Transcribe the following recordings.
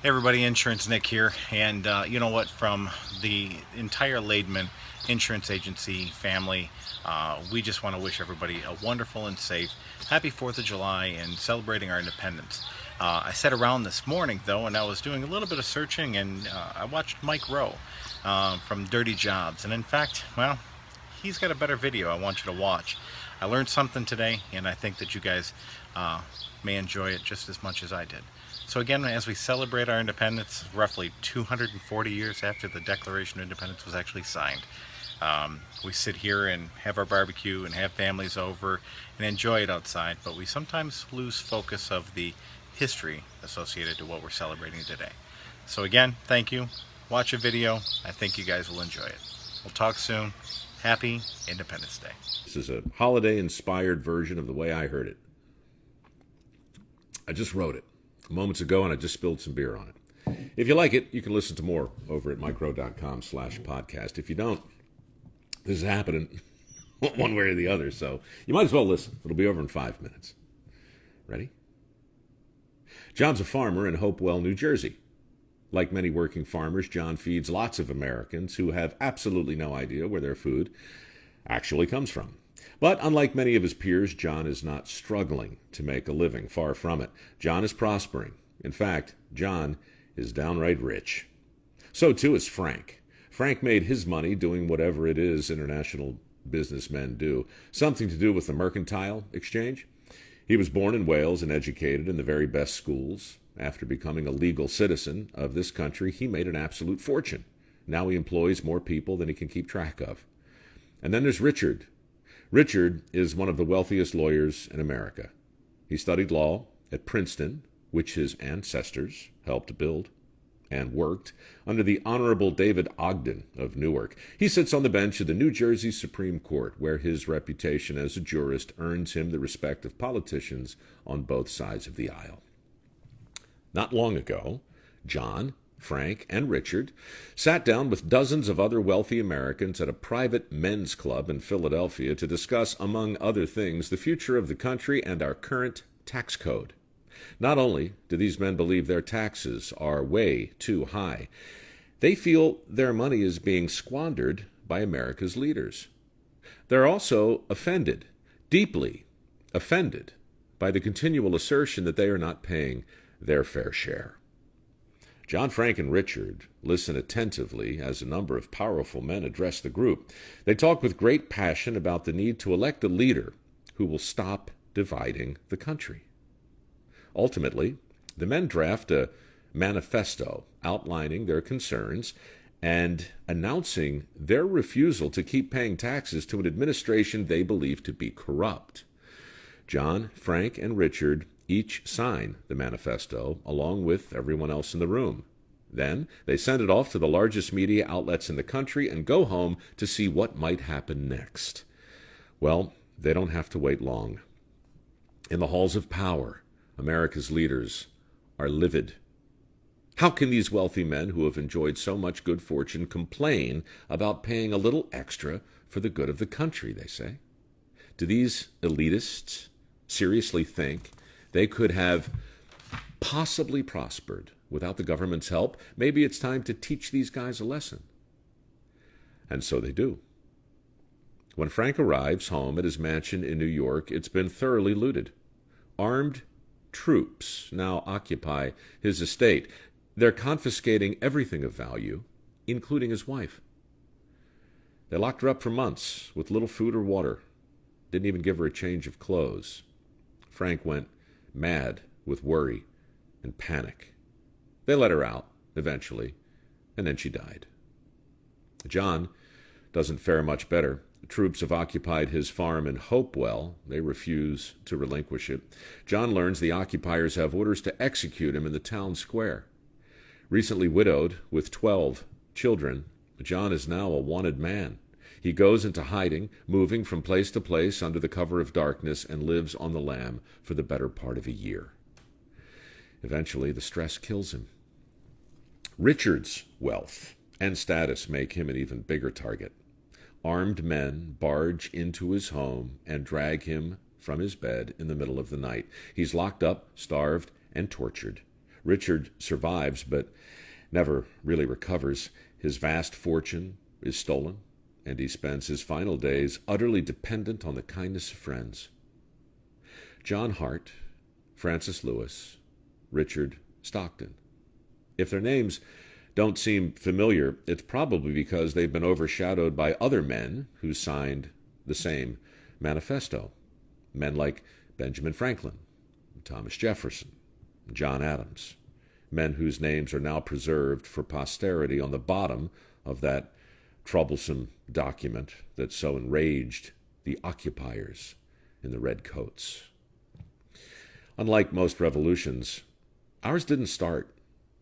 Hey everybody, InsuranceNick here, and you know what? From the entire Lademan Insurance Agency family, we just want to wish everybody a wonderful and safe Happy 4th of July and celebrating our independence. I sat around this morning though, and I was doing a little bit of searching, and I watched Mike Rowe from Dirty Jobs, and in fact, well, he's got a better video I want you to watch. I learned something today, and I think that you guys may enjoy it just as much as I did. So again, as we celebrate our independence, roughly 240 years after the Declaration of Independence was actually signed, we sit here and have our barbecue and have families over and enjoy it outside, but we sometimes lose focus of the history associated to what we're celebrating today. So again, thank you. Watch a video. I think you guys will enjoy it. We'll talk soon. Happy Independence Day. This is a holiday-inspired version of the way I heard it. I just wrote it moments ago, and I just spilled some beer on it. If you like it, you can listen to more over at micro.com/podcast. If you don't, this is happening one way or the other, so you might as well listen. It'll be over in 5 minutes. Ready? John's a farmer in Hopewell, New Jersey. Like many working farmers, John feeds lots of Americans who have absolutely no idea where their food actually comes from. But unlike many of his peers, John is not struggling to make a living. Far from it. John is prospering. In fact, John is downright rich. So too is Frank. Frank made his money doing whatever it is international businessmen do. Something to do with the mercantile exchange. He was born in Wales and educated in the very best schools. After becoming a legal citizen of this country, he made an absolute fortune. Now he employs more people than he can keep track of. And then there's Richard. Richard is one of the wealthiest lawyers in America. He studied law at Princeton, which his ancestors helped build, and worked under the Honorable David Ogden of Newark. He sits on the bench of the New Jersey Supreme Court, where his reputation as a jurist earns him the respect of politicians on both sides of the aisle. Not long ago, John, Frank, and Richard sat down with dozens of other wealthy Americans at a private men's club in Philadelphia to discuss, among other things, the future of the country and our current tax code. Not only do these men believe their taxes are way too high, they feel their money is being squandered by America's leaders. They're also offended, deeply offended, by the continual assertion that they are not paying their fair share. John, Frank, and Richard listen attentively as a number of powerful men address the group. They talk with great passion about the need to elect a leader who will stop dividing the country. Ultimately, the men draft a manifesto outlining their concerns and announcing their refusal to keep paying taxes to an administration they believe to be corrupt. John, Frank, and Richard each sign the manifesto, along with everyone else in the room. Then they send it off to the largest media outlets in the country and go home to see what might happen next. Well, they don't have to wait long. In the halls of power, America's leaders are livid. How can these wealthy men who have enjoyed so much good fortune complain about paying a little extra for the good of the country, they say? Do these elitists seriously think they could have possibly prospered without the government's help? Maybe it's time to teach these guys a lesson. And so they do. When Frank arrives home at his mansion in New York, it's been thoroughly looted. Armed troops now occupy his estate. They're confiscating everything of value, including his wife. They locked her up for months with little food or water. Didn't even give her a change of clothes. Frank went mad with worry and panic. They let her out, eventually, and then she died. John doesn't fare much better. The troops have occupied his farm in Hopewell. They refuse to relinquish it. John learns the occupiers have orders to execute him in the town square. Recently widowed with 12 children, John is now a wanted man. He goes into hiding, moving from place to place under the cover of darkness, and lives on the lam for the better part of a year. Eventually, the stress kills him. Richard's wealth and status make him an even bigger target. Armed men barge into his home and drag him from his bed in the middle of the night. He's locked up, starved, and tortured. Richard survives, but never really recovers. His vast fortune is stolen, and he spends his final days utterly dependent on the kindness of friends. John Hart, Francis Lewis, Richard Stockton. If their names don't seem familiar, it's probably because they've been overshadowed by other men who signed the same manifesto. Men like Benjamin Franklin, Thomas Jefferson, John Adams. Men whose names are now preserved for posterity on the bottom of that troublesome document that so enraged the occupiers in the red coats. Unlike most revolutions, ours didn't start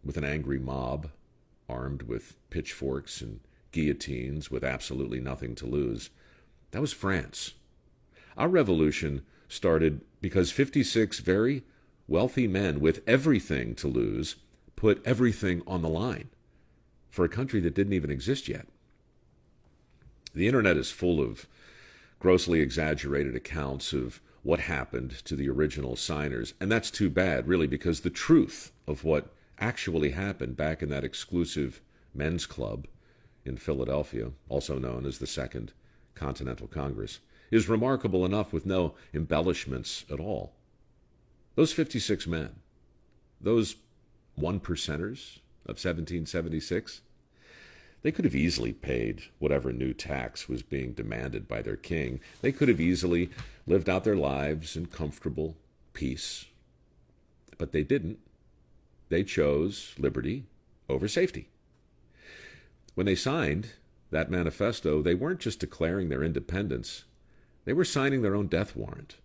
with an angry mob armed with pitchforks and guillotines with absolutely nothing to lose. That was France. Our revolution started because 56 very wealthy men with everything to lose put everything on the line for a country that didn't even exist yet. The internet is full of grossly exaggerated accounts of what happened to the original signers, and that's too bad, really, because the truth of what actually happened back in that exclusive men's club in Philadelphia, also known as the Second Continental Congress, is remarkable enough with no embellishments at all. Those 56 men, those one percenters of 1776, they could have easily paid whatever new tax was being demanded by their king. They could have easily lived out their lives in comfortable peace. But they didn't. They chose liberty over safety. When they signed that manifesto, they weren't just declaring their independence. They were signing their own death warrant.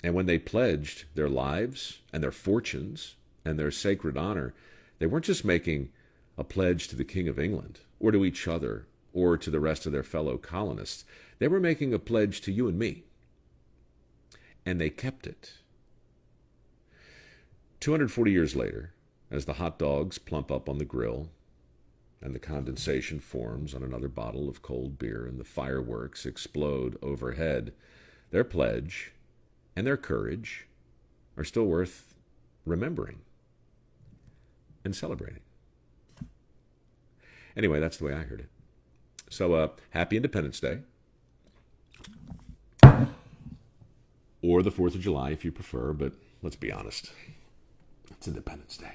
And when they pledged their lives and their fortunes and their sacred honor, they weren't just making a pledge to the King of England or to each other or to the rest of their fellow colonists. They were making a pledge to you and me. And they kept it. 240 years later, as the hot dogs plump up on the grill and the condensation forms on another bottle of cold beer and the fireworks explode overhead, their pledge and their courage are still worth remembering and celebrating. Anyway, that's the way I heard it. So, happy Independence Day. Or the 4th of July if you prefer, but let's be honest. It's Independence Day.